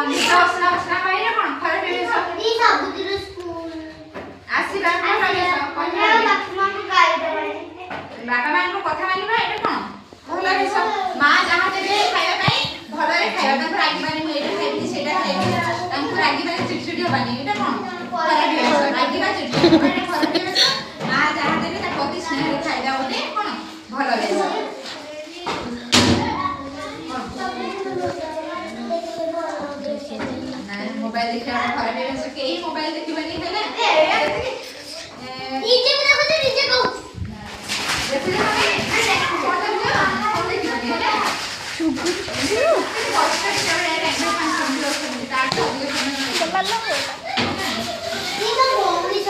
ନିଦ ଅସନା ଅସନା ପାଇଲେ କଣ ଖରାପ ପରିବେଶ ଇ ସବୁଦିନ ସ୍କୁଲ ଆସିବା ପରିବେଶ ବାପା ମାନଙ୍କ କଥା ମାନିବା ଏଇଟା କଣ ଭଲ ଜିନିଷ ମା ଯାହା ଦେବେ ଖାଇବା ପାଇଁ ଭଲରେ ଖାଇବା ତାଙ୍କୁ ରାଗିବାନି ମୁଁ ଏଇଟା ଖାଇବି ସେଇଟା ଖାଇବି ତାଙ୍କୁ ରାଗିବାନି ଚିଡ଼ଚିଡ଼ି ହବାନି ଏଇଟା କଣ ଖରାପ ଜିନିଷ ରାଗିବା ଚିଡ଼ଚିଡ଼ି ହବା ଏଇଟା ଖରାପ ଜିନିଷ ମା ଯାହା ଦେବେ ତାକୁ ଅତି ସ୍ନେହରେ ଖାଇବା ଗୋଟେ କଣ ଭଲ ଜିନିଷ मोबाइल देखिए खराब है सो के मोबाइल देखिबनी हेले नीचे को देखो नीचे को देखिए हमें देखिबनी हेले सुगु कष्ट करे रेंगे फंक्शन जो स्टार्ट हो गया चला लो ये तो मोबाइल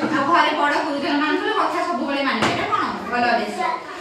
सब घरे बड़ गुरुजन मान कथा सब मानवे कौन भल